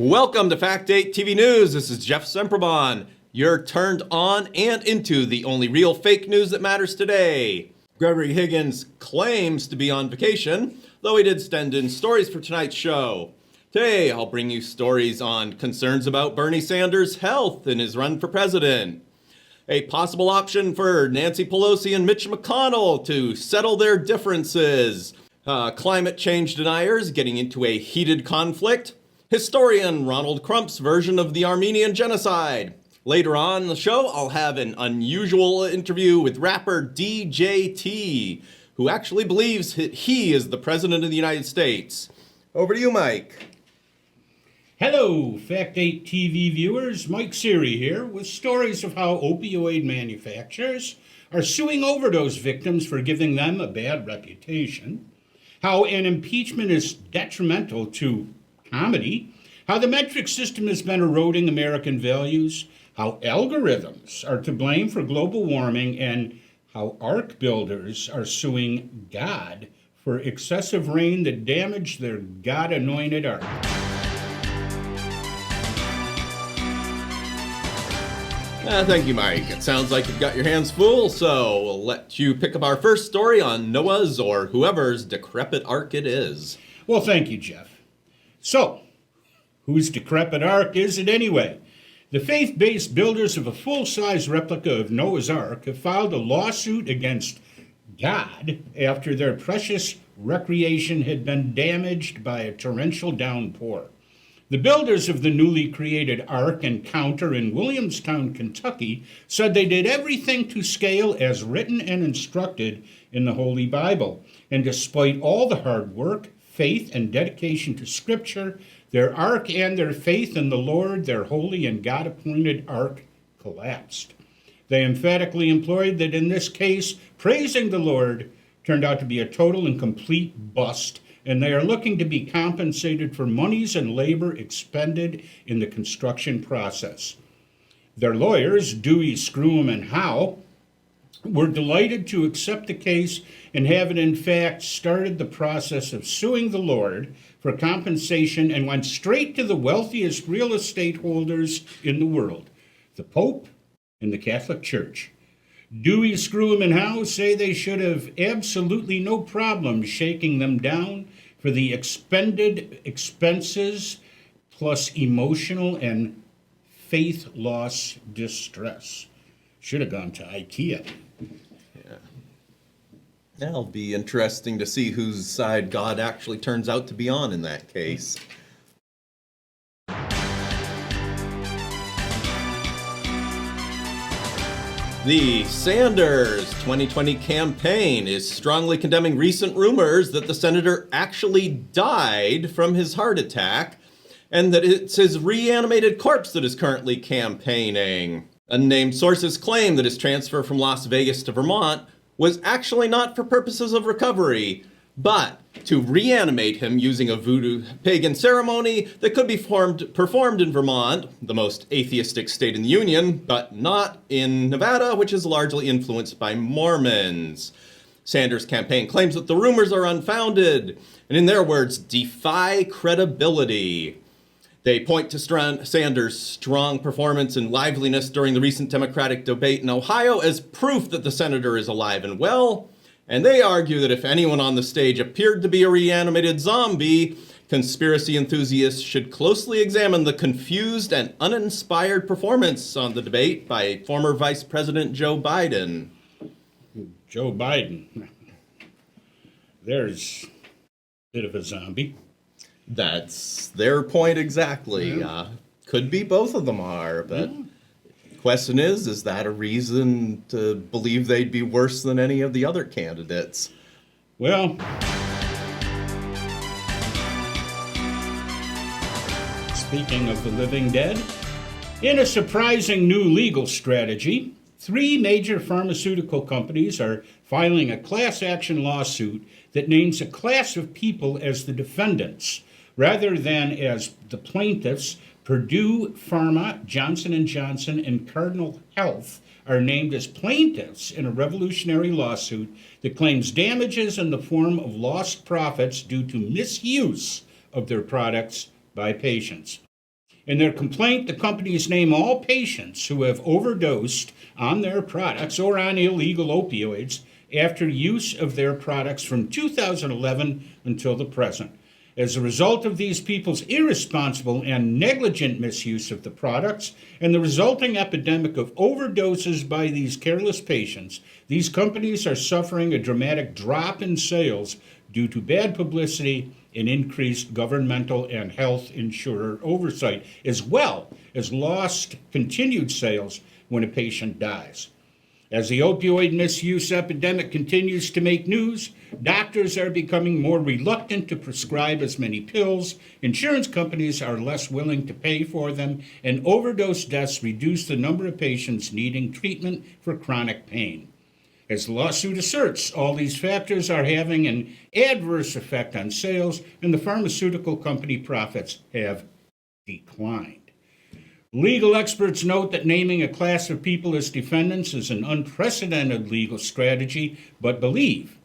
Welcome to Fak'd TV News. This is Jeff Semprebon. You're turned on and into the only real fake news that matters today. Gregory Higgins claims to be on vacation, though he did send in stories for tonight's show. Today, I'll bring you stories on concerns about Bernie Sanders' health in his run for president, a possible option for Nancy Pelosi and Mitch McConnell to settle their differences, climate change deniers getting into a heated conflict, historian Ronald Crumps' version of the Armenian genocide. Later on in the show, I'll have an unusual interview with rapper Dee Jay Tee, who actually believes he is the president of the United States. Over to you, Mike. Hello, Fak'd TV viewers. Mike Cirre here with stories of how opioid manufacturers are suing overdose victims for giving them a bad reputation, how an impeachment is detrimental to comedy, how the metric system has been eroding American values, how algorithms are to blame for global warming, and how ark builders are suing God for excessive rain that damaged their God-anointed ark. Thank you, Mike. It sounds like you've got your hands full, so we'll let you pick up our first story on Noah's or whoever's decrepit ark it is. Well, thank you, Jeff. So, whose decrepit ark is it anyway? The faith-based builders of a full-size replica of Noah's Ark have filed a lawsuit against God after their precious recreation had been damaged by a torrential downpour. The builders of the newly created Ark Encounter in Williamstown, Kentucky, said they did everything to scale as written and instructed in the Holy Bible. And despite all the hard work, faith, and dedication to Scripture, their ark and their faith in the Lord, their holy and God-appointed ark, collapsed. They emphatically implored that in this case, praising the Lord turned out to be a total and complete bust, and they are looking to be compensated for monies and labor expended in the construction process. Their lawyers, Dewey, Screwham, and Howe, were delighted to accept the case and have it in fact started the process of suing the Lord for compensation and went straight to the wealthiest real estate holders in the world, the Pope and the Catholic Church. Dewey, Screwham, and Howe say they should have absolutely no problem shaking them down for the expended expenses plus emotional and faith loss distress. Should have gone to IKEA. Yeah. It'll be interesting to see whose side God actually turns out to be on in that case. The Sanders 2020 campaign is strongly condemning recent rumors that the senator actually died from his heart attack and that it's his reanimated corpse that is currently campaigning. Unnamed sources claim that his transfer from Las Vegas to Vermont was actually not for purposes of recovery, but to reanimate him using a voodoo pagan ceremony that could be performed in Vermont, the most atheistic state in the Union, but not in Nevada, which is largely influenced by Mormons. Sanders' campaign claims that the rumors are unfounded, and in their words, defy credibility. They point to Sanders' strong performance and liveliness during the recent Democratic debate in Ohio as proof that the senator is alive and well, and they argue that if anyone on the stage appeared to be a reanimated zombie, conspiracy enthusiasts should closely examine the confused and uninspired performance on the debate by former Vice President Joe Biden. Joe Biden. There's a bit of a zombie. That's their point exactly. Yeah. Could be both of them are, but the question is that a reason to believe they'd be worse than any of the other candidates? Well, speaking of the living dead, in a surprising new legal strategy, 3 major pharmaceutical companies are filing a class action lawsuit that names a class of people as the defendants, rather than as the plaintiffs. Purdue Pharma, Johnson & Johnson, and Cardinal Health are named as plaintiffs in a revolutionary lawsuit that claims damages in the form of lost profits due to misuse of their products by patients. In their complaint, the companies name all patients who have overdosed on their products or on illegal opioids after use of their products from 2011 until the present. As a result of these people's irresponsible and negligent misuse of the products and the resulting epidemic of overdoses by these careless patients, these companies are suffering a dramatic drop in sales due to bad publicity and increased governmental and health insurer oversight, as well as lost continued sales when a patient dies. As the opioid misuse epidemic continues to make news, doctors are becoming more reluctant to prescribe as many pills, insurance companies are less willing to pay for them, and overdose deaths reduce the number of patients needing treatment for chronic pain. As the lawsuit asserts, all these factors are having an adverse effect on sales, and the pharmaceutical company profits have declined. Legal experts note that naming a class of people as defendants is an unprecedented legal strategy, but believe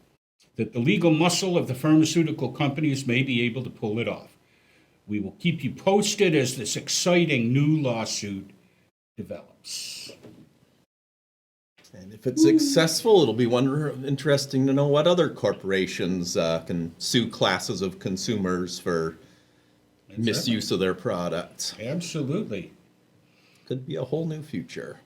that the legal muscle of the pharmaceutical companies may be able to pull it off. We will keep you posted as this exciting new lawsuit develops. And if it's successful, it'll be interesting to know what other corporations can sue classes of consumers for misuse of their products. Absolutely. Could be a whole new future.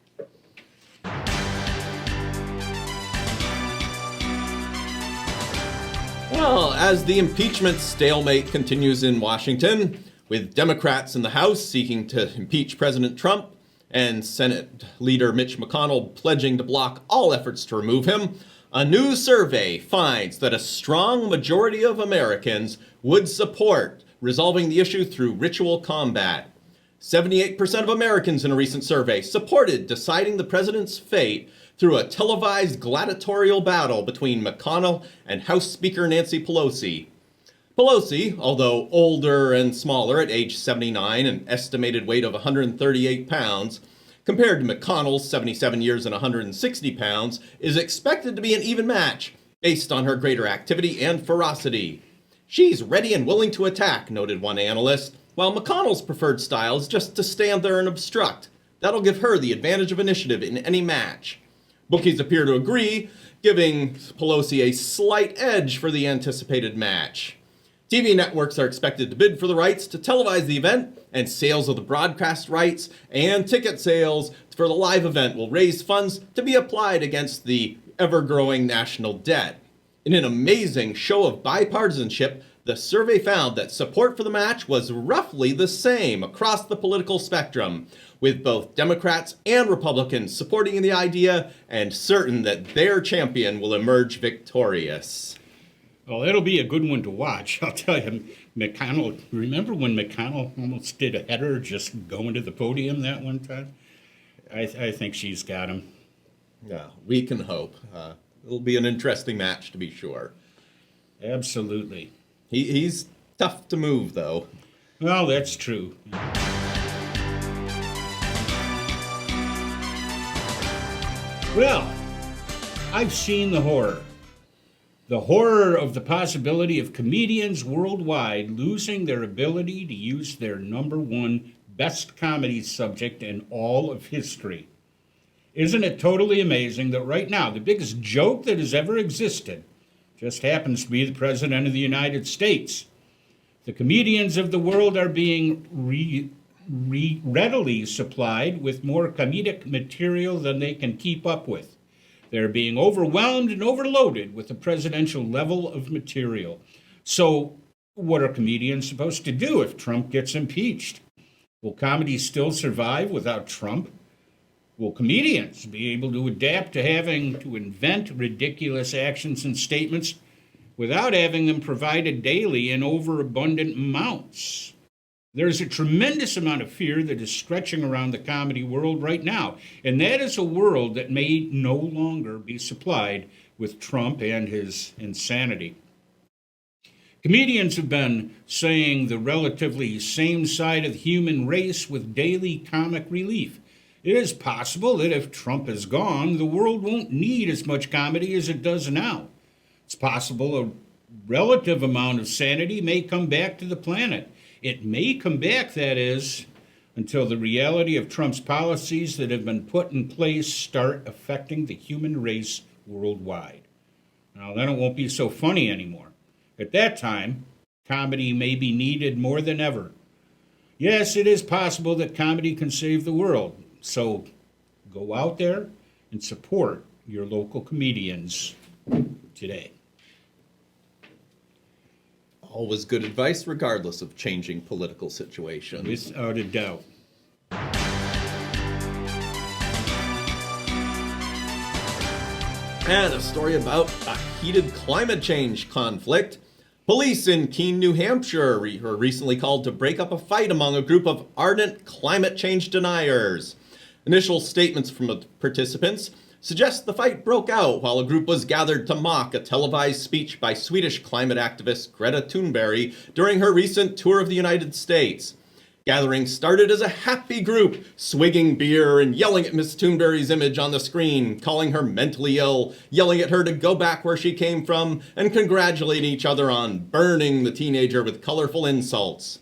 Well, as the impeachment stalemate continues in Washington, with Democrats in the House seeking to impeach President Trump, and Senate Leader Mitch McConnell pledging to block all efforts to remove him, a new survey finds that a strong majority of Americans would support resolving the issue through ritual combat. 78% of Americans in a recent survey supported deciding the president's fate through a televised gladiatorial battle between McConnell and House Speaker Nancy Pelosi. Pelosi, although older and smaller at age 79, an estimated weight of 138 pounds, compared to McConnell's 77 years and 160 pounds, is expected to be an even match based on her greater activity and ferocity. She's ready and willing to attack, noted one analyst, while McConnell's preferred style is just to stand there and obstruct. That'll give her the advantage of initiative in any match. Bookies appear to agree, giving Pelosi a slight edge for the anticipated match. TV networks are expected to bid for the rights to televise the event, and sales of the broadcast rights and ticket sales for the live event will raise funds to be applied against the ever-growing national debt. In an amazing show of bipartisanship, the survey found that support for the match was roughly the same across the political spectrum, with both Democrats and Republicans supporting the idea and certain that their champion will emerge victorious. Well, it'll be a good one to watch. I'll tell you, McConnell, remember when McConnell almost did a header just going to the podium that one time? I think she's got him. Yeah, we can hope. It'll be an interesting match to be sure. Absolutely. He's tough to move, though. Well, that's true. Well, I've seen the horror. The horror of the possibility of comedians worldwide losing their ability to use their number one best comedy subject in all of history. Isn't it totally amazing that right now the biggest joke that has ever existed just happens to be the President of the United States? The comedians of the world are being readily supplied with more comedic material than they can keep up with. They're being overwhelmed and overloaded with the presidential level of material. So what are comedians supposed to do if Trump gets impeached? Will comedy still survive without Trump? Will comedians be able to adapt to having to invent ridiculous actions and statements without having them provided daily in overabundant amounts? There's a tremendous amount of fear that is stretching around the comedy world right now, and that is a world that may no longer be supplied with Trump and his insanity. Comedians have been saying the relatively same side of the human race with daily comic relief. It is possible that if Trump is gone, the world won't need as much comedy as it does now. It's possible a relative amount of sanity may come back to the planet. It may come back, that is, until the reality of Trump's policies that have been put in place start affecting the human race worldwide. Now, then it won't be so funny anymore. At that time, comedy may be needed more than ever. Yes, it is possible that comedy can save the world. So go out there and support your local comedians today. Always good advice, regardless of changing political situations. Without a doubt. And a story about a heated climate change conflict. Police in Keene, New Hampshire were recently called to break up a fight among a group of ardent climate change deniers. Initial statements from the participants suggest the fight broke out while a group was gathered to mock a televised speech by Swedish climate activist Greta Thunberg during her recent tour of the United States. Gathering started as a happy group, swigging beer and yelling at Miss Thunberg's image on the screen, calling her mentally ill, yelling at her to go back where she came from, and congratulating each other on burning the teenager with colorful insults.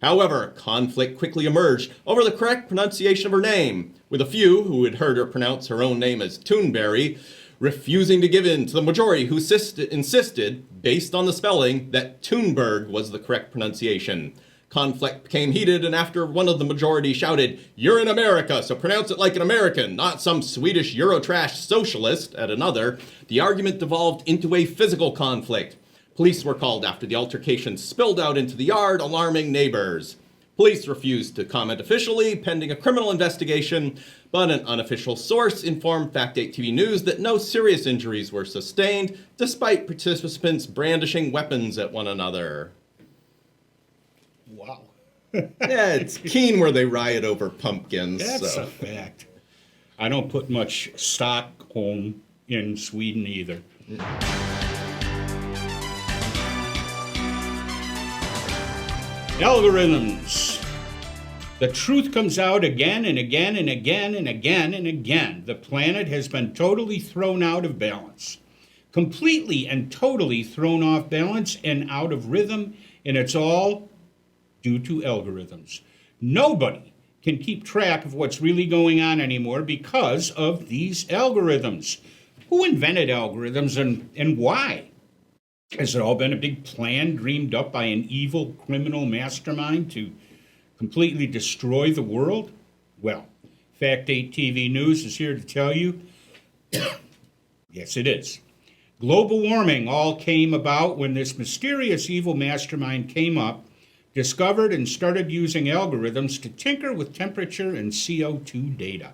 However, conflict quickly emerged over the correct pronunciation of her name, with a few who had heard her pronounce her own name as Thunberg refusing to give in to the majority who insisted, based on the spelling, that Thunberg was the correct pronunciation. Conflict became heated, and after one of the majority shouted, "You're in America, so pronounce it like an American, not some Swedish Eurotrash socialist," at another, the argument devolved into a physical conflict. Police were called after the altercation spilled out into the yard, alarming neighbors. Police refused to comment officially, pending a criminal investigation, but an unofficial source informed Fak'd TV News that no serious injuries were sustained, despite participants brandishing weapons at one another. Wow. Yeah, it's Keene where they riot over pumpkins. That's a fact. I don't put much stock home in Sweden either. Algorithms. The truth comes out again and again and again and again and again. The planet has been totally thrown out of balance. Completely and totally thrown off balance and out of rhythm, and it's all due to algorithms. Nobody can keep track of what's really going on anymore because of these algorithms. Who invented algorithms and why? Has it all been a big plan dreamed up by an evil criminal mastermind to completely destroy the world? Well, Fak'd TV News is here to tell you, yes, it is. Global warming all came about when this mysterious evil mastermind came up, discovered and started using algorithms to tinker with temperature and CO2 data.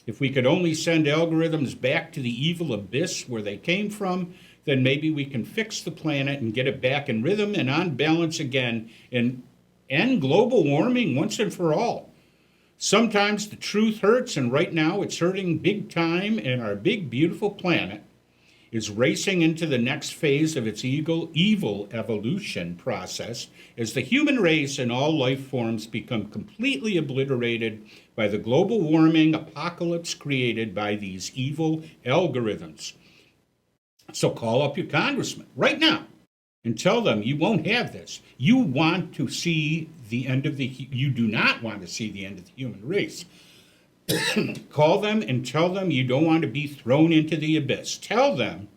If we could only send algorithms back to the evil abyss where they came from, then maybe we can fix the planet and get it back in rhythm and on balance again and end global warming once and for all. Sometimes the truth hurts, and right now it's hurting big time, and our big, beautiful planet is racing into the next phase of its evil evolution process as the human race and all life forms become completely obliterated by the global warming apocalypse created by these evil algorithms. So call up your congressman right now and tell them you won't have this. You want to see the end of you do not want to see the end of the human race. Call them and tell them you don't want to be thrown into the abyss. Tell them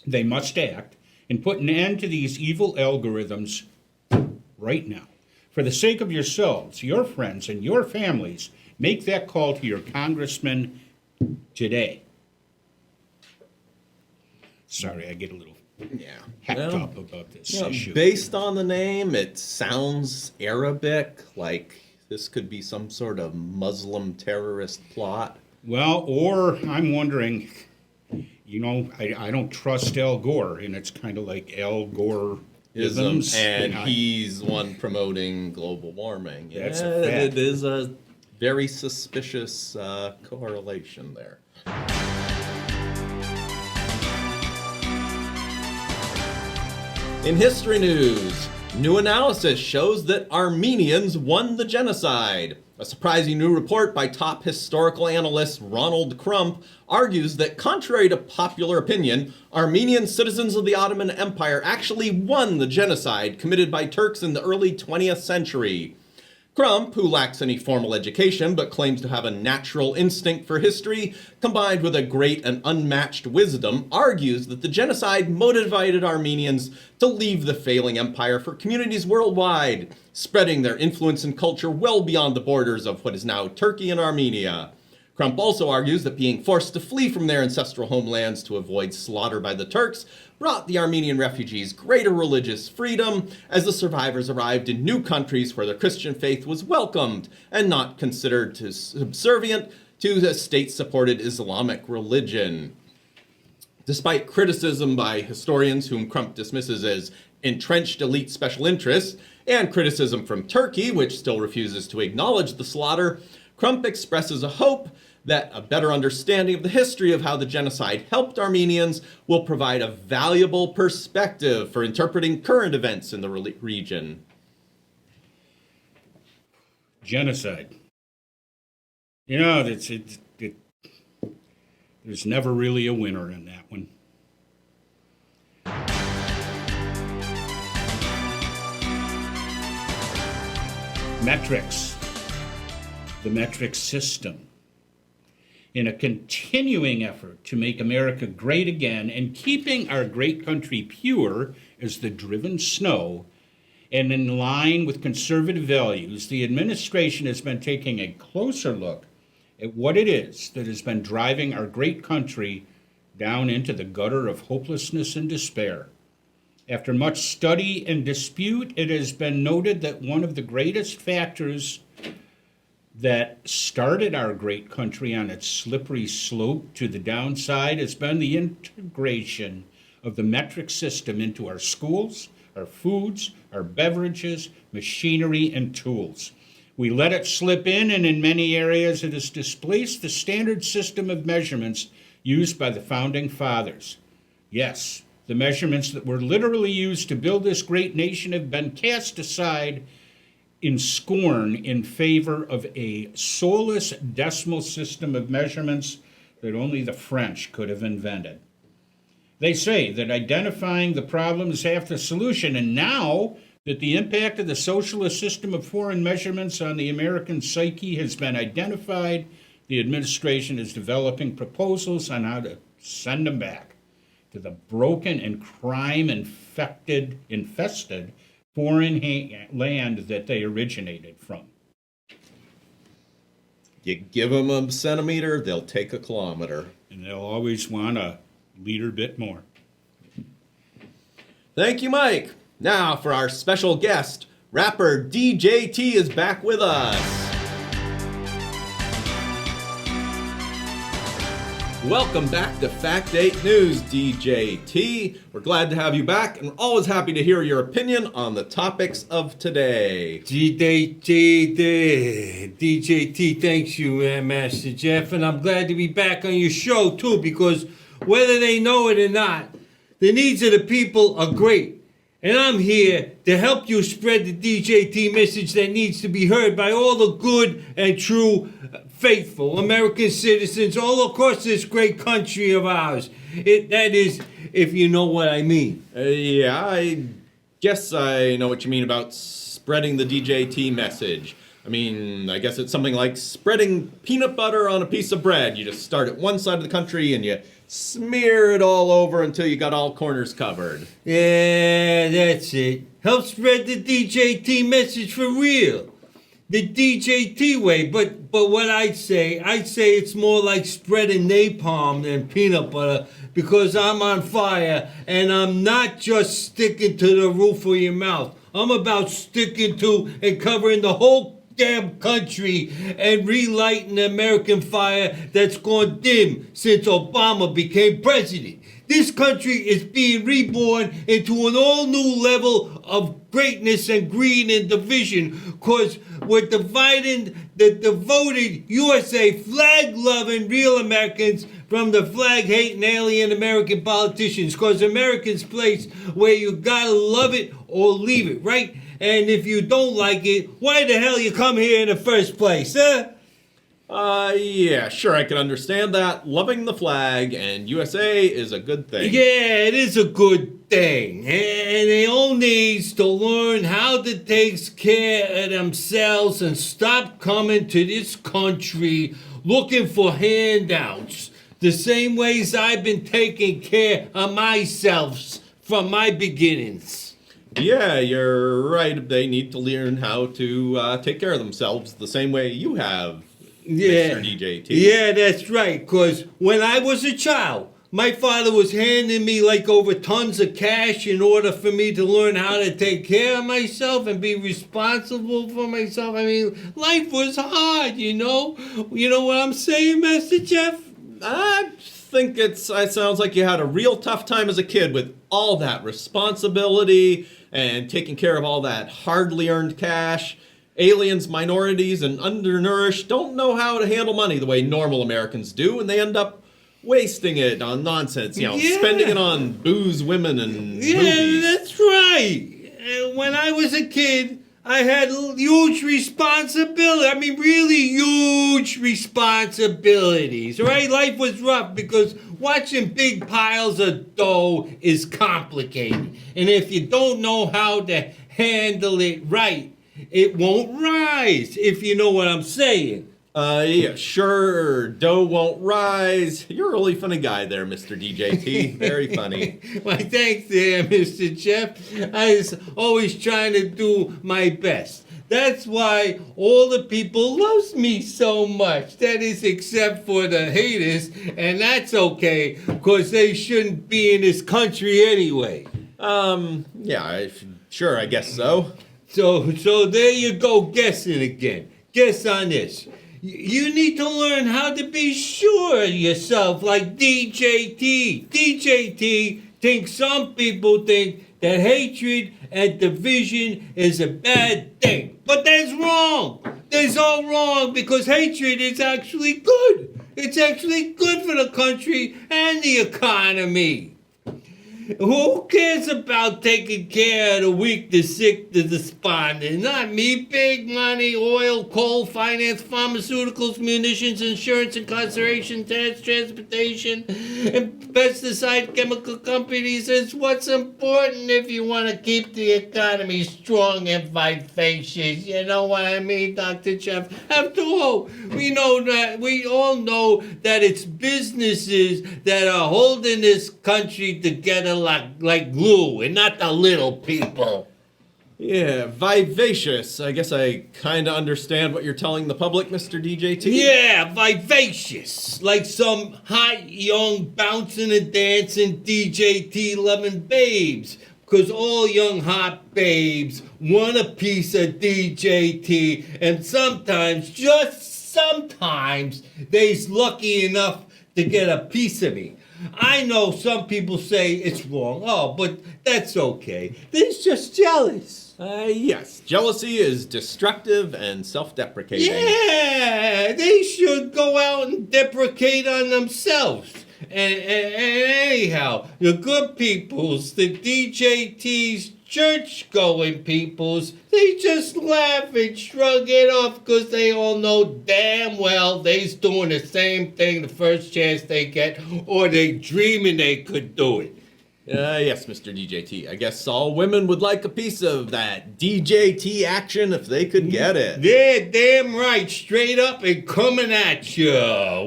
they must act and put an end to these evil algorithms right now. For the sake of yourselves, your friends, and your families, make that call to your congressman today. Sorry, I get a little hacked up about this issue. Based on the name, it sounds Arabic, like this could be some sort of Muslim terrorist plot. Well, or I'm wondering, I don't trust Al Gore, and it's kind of like Al Gore-isms. And he's one promoting global warming. That's a fact. It is a very suspicious correlation there. In history news, new analysis shows that Armenians won the genocide. A surprising new report by top historical analyst Ronald Crumps argues that, contrary to popular opinion, Armenian citizens of the Ottoman Empire actually won the genocide committed by Turks in the early 20th century. Crump, who lacks any formal education but claims to have a natural instinct for history, combined with a great and unmatched wisdom, argues that the genocide motivated Armenians to leave the failing empire for communities worldwide, spreading their influence and culture well beyond the borders of what is now Turkey and Armenia. Crump also argues that being forced to flee from their ancestral homelands to avoid slaughter by the Turks brought the Armenian refugees greater religious freedom as the survivors arrived in new countries where their Christian faith was welcomed and not considered subservient to the state-supported Islamic religion. Despite criticism by historians whom Crump dismisses as entrenched elite special interests, and criticism from Turkey, which still refuses to acknowledge the slaughter, Crump expresses a hope that a better understanding of the history of how the genocide helped Armenians will provide a valuable perspective for interpreting current events in the region. Genocide. You know, there's never really a winner in that one. Metrics. The metric system. In a continuing effort to make America great again and keeping our great country pure as the driven snow and in line with conservative values, the administration has been taking a closer look at what it is that has been driving our great country down into the gutter of hopelessness and despair. After much study and dispute, it has been noted that one of the greatest factors that started our great country on its slippery slope to the downside has been the integration of the metric system into our schools, our foods, our beverages, machinery, and tools. We let it slip in, and in many areas it has displaced the standard system of measurements used by the founding fathers. Yes, the measurements that were literally used to build this great nation have been cast aside in scorn in favor of a soulless decimal system of measurements that only the French could have invented. They say that identifying the problem is half the solution, and now that the impact of the socialist system of foreign measurements on the American psyche has been identified, the administration is developing proposals on how to send them back to the broken and crime-infested foreign land that they originated from. You give them a centimeter, they'll take a kilometer. And they'll always want a liter bit more. Thank you, Mike. Now for our special guest, rapper Dee Jay Tee is back with us. Welcome back to Fact 8 News, Dee Jay Tee. We're glad to have you back, and we're always happy to hear your opinion on the topics of today. Dee Jay Tee, thanks you, Master Jeff, and I'm glad to be back on your show, too, because whether they know it or not, the needs of the people are great. And I'm here to help you spread the Dee Jay Tee message that needs to be heard by all the good and true, faithful American citizens all across this great country of ours. That is, if you know what I mean. Yeah, I guess I know what you mean about spreading the Dee Jay Tee message. I mean, I guess it's something like spreading peanut butter on a piece of bread. You just start at one side of the country and you smear it all over until you got all corners covered. Yeah, that's it. Help spread the Dee Jay Tee message for real. The Dee Jay Tee way. But what I'd say it's more like spreading napalm than peanut butter, because I'm on fire and I'm not just sticking to the roof of your mouth. I'm about sticking to and covering the whole damn country and relighting the American fire that's gone dim since Obama became president. This country is being reborn into an all-new level of greatness and greed and division, because we're dividing the devoted USA flag-loving real Americans from the flag-hating alien American politicians, because Americans place where you gotta love it or leave it, right? And if you don't like it, why the hell you come here in the first place, huh? Yeah, sure, I can understand that. Loving the flag and USA is a good thing. Yeah, it is a good thing. And they all needs to learn how to take care of themselves and stop coming to this country looking for handouts. The same ways I've been taking care of myself from my beginnings. Yeah, you're right. They need to learn how to take care of themselves the same way you have, Yeah. Mr. DJ Tee. Yeah, that's right. Because when I was a child, my father was handing me like over tons of cash in order for me to learn how to take care of myself and be responsible for myself. I mean, life was hard, you know? You know what I'm saying, Master Jeff? I think it sounds like you had a real tough time as a kid with all that responsibility and taking care of all that hardly earned cash. Aliens, minorities, and undernourished don't know how to handle money the way normal Americans do, and they end up wasting it on nonsense, spending it on booze, women, and movies. That's right. When I was a kid, I had huge responsibility. I mean, really huge responsibilities, right? Life was rough because watching big piles of dough is complicated. And if you don't know how to handle it right, it won't rise, if you know what I'm saying. Yeah, sure, dough won't rise. You're a really funny guy there, Mr. DJ Tee. Very funny. Why, thanks there, Mr. Jeff. I was always trying to do my best. That's why all the people loves me so much. That is, except for the haters, and that's okay, because they shouldn't be in this country anyway. Yeah, sure, I guess so. So there you go, guessing again. Guess on this. You need to learn how to be sure of yourself, like DJ Tee. DJ Tee thinks some people think that hatred and division is a bad thing. But that's wrong. That's all wrong, because hatred is actually good. It's actually good for the country and the economy. Who cares about taking care of the weak, the sick, the despondent? Not me. Big money, oil, coal, finance, pharmaceuticals, munitions, insurance, incarceration, tax, transportation, and pesticide chemical companies is what's important if you want to keep the economy strong and vivacious. You know what I mean, Dr. Jeff? After all, we all know that it's businesses that are holding this country together like glue, and not the little people. Yeah, vivacious. I guess I kind of understand what you're telling the public, Mr. DJ Tee. Yeah, vivacious. Like some hot, young, bouncing and dancing DJ Tee loving babes. Because all young, hot babes want a piece of DJ Tee, and sometimes, just sometimes, they's lucky enough to get a piece of me. I know some people say it's wrong. Oh, but that's okay. They're just jealous. Yes, jealousy is destructive and self-deprecating. Yeah, they should go out and deprecate on themselves. And anyhow, the good peoples, the DJ Tee's church-going peoples, they just laugh and shrug it off because they all know damn well they's doing the same thing the first chance they get, or they dreaming they could do it. Yes, Mr. DJ Tee. I guess all women would like a piece of that DJ Tee action if they could get it. Yeah, damn right. Straight up and coming at you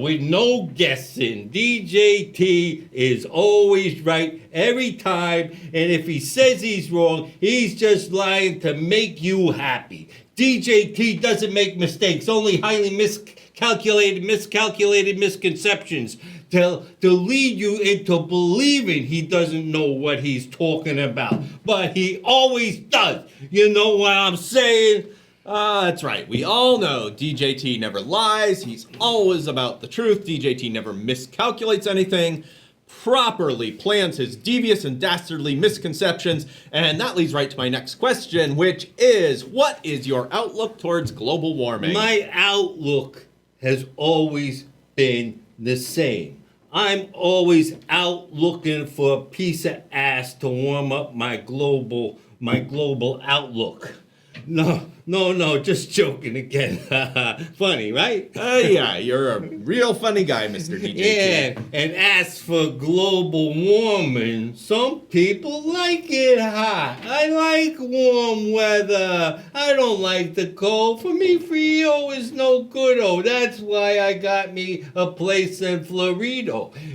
with no guessing. DJ Tee is always right every time, and if he says he's wrong, he's just lying to make you happy. DJ Tee doesn't make mistakes, only highly miscalculated misconceptions to lead you into believing he doesn't know what he's talking about. But he always does. You know what I'm saying? That's right. We all know DJ Tee never lies. He's always about the truth. DJ Tee never miscalculates anything, properly plans his devious and dastardly misconceptions. And that leads right to my next question, which is, what is your outlook towards global warming? My outlook has always been the same. I'm always out looking for a piece of ass to warm up my global outlook. No, just joking again. Funny, right? Yeah, you're a real funny guy, Mr. DJ Tee. Yeah, and as for global warming, some people like it hot. I like warm weather. I don't like the cold. For me, Frio is no good. Oh, that's why I got me a place in Florida.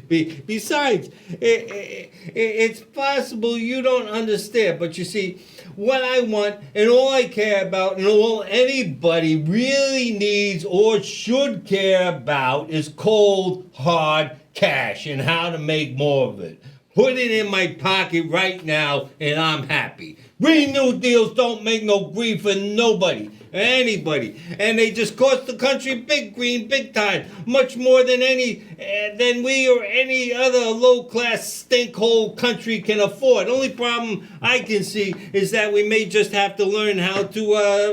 Besides, it's possible you don't understand, but you see, what I want and all I care about and all anybody really needs or should care about is cold, hard cash and how to make more of it. Put it in my pocket right now and I'm happy. Green New Deals don't make no green for nobody, anybody. And they just cost the country big green, big time. Much more than than we or any other low-class stinkhole country can afford. Only problem I can see is that we may just have to learn how to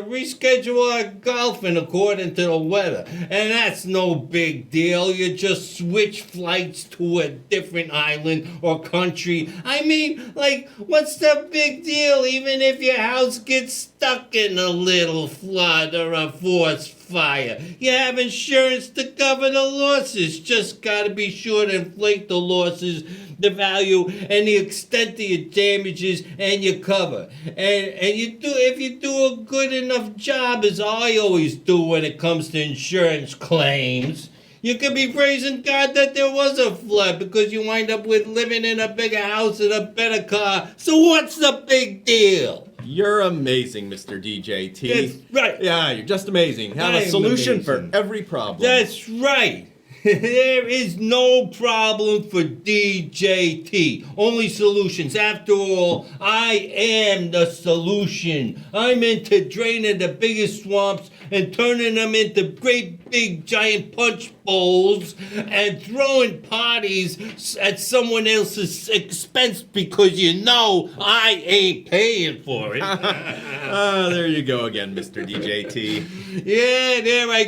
reschedule our golfing according to the weather. And that's no big deal. You just switch flights to a different island or country. I mean, like, what's the big deal? Even if your house gets stuck in a little flood or a forest fire, you have insurance to cover the losses. Just gotta be sure to inflate the losses, the value, and the extent of your damages, and you cover. And you do, if you do a good enough job, as I always do when it comes to insurance claims, you could be praising God that there was a flood because you wind up with living in a bigger house and a better car. So what's the big deal? You're amazing, Mr. DJ Tee. That's right. Yeah, you're just amazing. Have a solution for every problem. That's right. There is no problem for DJ Tee. Only solutions. After all, I am the solution. I'm into draining the biggest swamps and turning them into great big giant punch bowls and throwing parties at someone else's expense because you know I ain't paying for it. There you go again, Mr. DJ Tee. Yeah, there I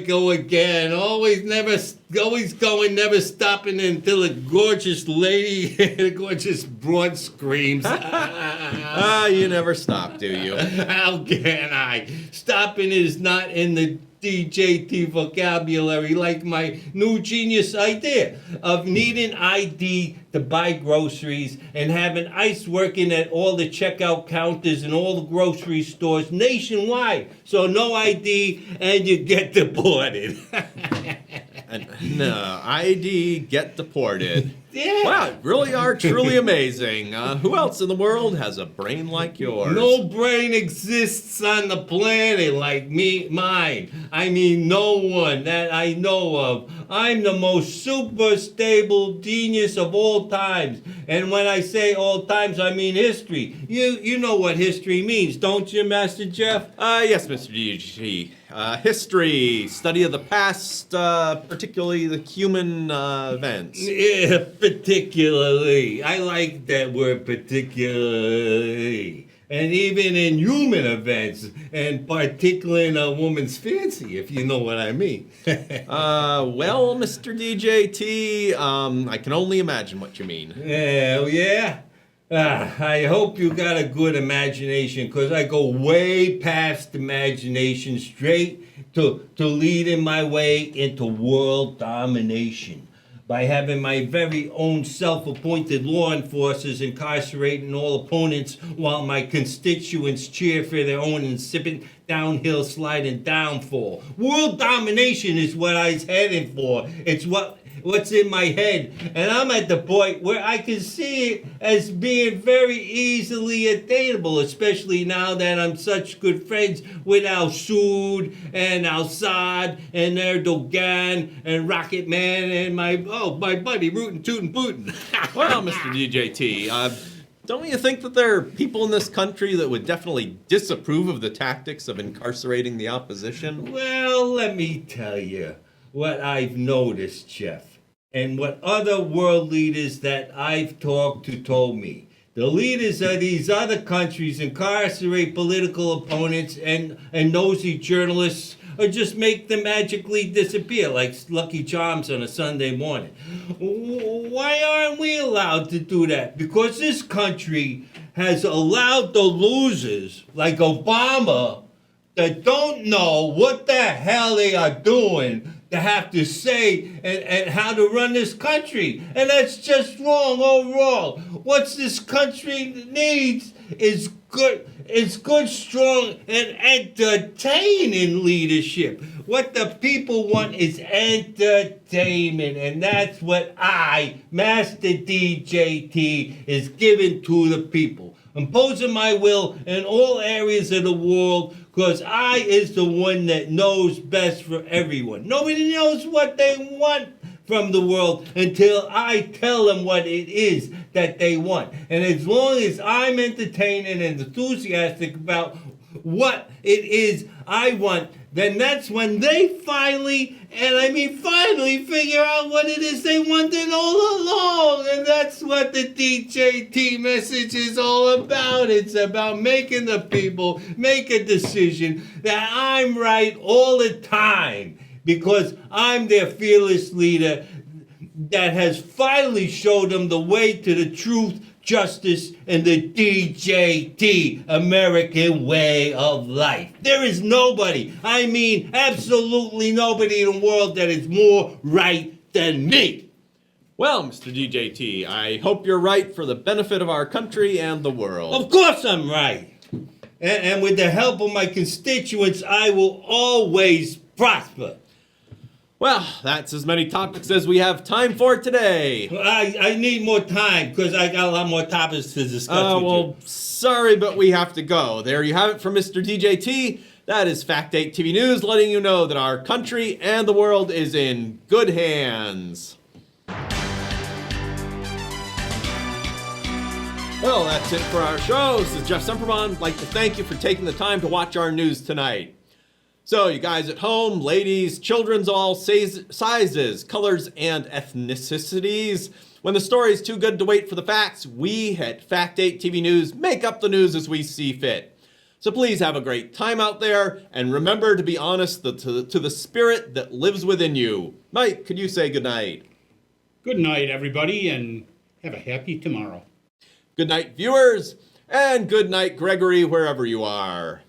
go again. Always going, never stopping until a gorgeous lady, a gorgeous broad screams. You never stop, do you? How can I? Stopping is not in the DJ Tee vocabulary, like my new genius idea of needing ID to buy groceries and having ICE working at all the checkout counters in all the grocery stores nationwide. So no ID and you get deported. No, ID, get deported. Yeah. Wow, really are truly amazing. Who else in the world has a brain like yours? No brain exists on the planet like mine. I mean, no one that I know of. I'm the most super stable genius of all times. And when I say all times, I mean history. You know what history means, don't you, Master Jeff? Yes, Mr. DG. History, study of the past, particularly the human events. Yeah, particularly. I like that word, particularly. And even in human events, and particularly in a woman's fancy, if you know what I mean. Well, Mr. DJ Tee, I can only imagine what you mean. Yeah. I hope you got a good imagination, because I go way past imagination straight to leading my way into world domination. By having my very own self-appointed law enforcers incarcerating all opponents while my constituents cheer for their own insipid downhill sliding downfall. World domination is what I was heading for. It's what's in my head. And I'm at the point where I can see it as being very easily attainable, especially now that I'm such good friends with Al-Sood and Al-Sad and Erdogan and Rocket Man and my buddy Rootin' Tootin' Bootin'. Well, Mr. DJ Tee, don't you think that there are people in this country that would definitely disapprove of the tactics of incarcerating the opposition? Well, let me tell you what I've noticed, Jeff, and what other world leaders that I've talked to told me. The leaders of these other countries incarcerate political opponents and nosy journalists, or just make them magically disappear like Lucky Charms on a Sunday morning. Why aren't we allowed to do that? Because this country has allowed the losers like Obama that don't know what the hell they are doing to have to say and how to run this country. And that's just wrong, all wrong. What this country needs is good, strong, and entertaining leadership. What the people want is entertainment, and that's what Master Dee Jay Tee, is giving to the people. Imposing my will in all areas of the world, because I is the one that knows best for everyone. Nobody knows what they want from the world until I tell them what it is that they want. And as long as I'm entertaining and enthusiastic about what it is I want, then that's when they finally figure out what it is they wanted all along. And that's what the Dee Jay Tee message is all about. It's about making the people make a decision that I'm right all the time, because I'm their fearless leader that has finally showed them the way to the truth, justice, and the Dee Jay Tee American way of life. There is nobody, absolutely nobody in the world that is more right than me. Well, Mr. Dee Jay Tee, I hope you're right for the benefit of our country and the world. Of course I'm right. And with the help of my constituents, I will always prosper. Well, that's as many topics as we have time for today. I need more time, because I got a lot more topics to discuss with you. Sorry, but we have to go. There you have it from Mr. Dee Jay Tee. That is Fak'd TV News, letting you know that our country and the world is in good hands. Well, that's it for our show. This is Jeff Semprebon. I'd like to thank you for taking the time to watch our news tonight. So, you guys at home, ladies, children's all sizes, colors, and ethnicities. When the story is too good to wait for the facts, we at Fak'd TV News make up the news as we see fit. So please have a great time out there, and remember to be honest to the spirit that lives within you. Mike, could you say goodnight? Good night, everybody, and have a happy tomorrow. Good night, viewers, and good night, Gregory, wherever you are.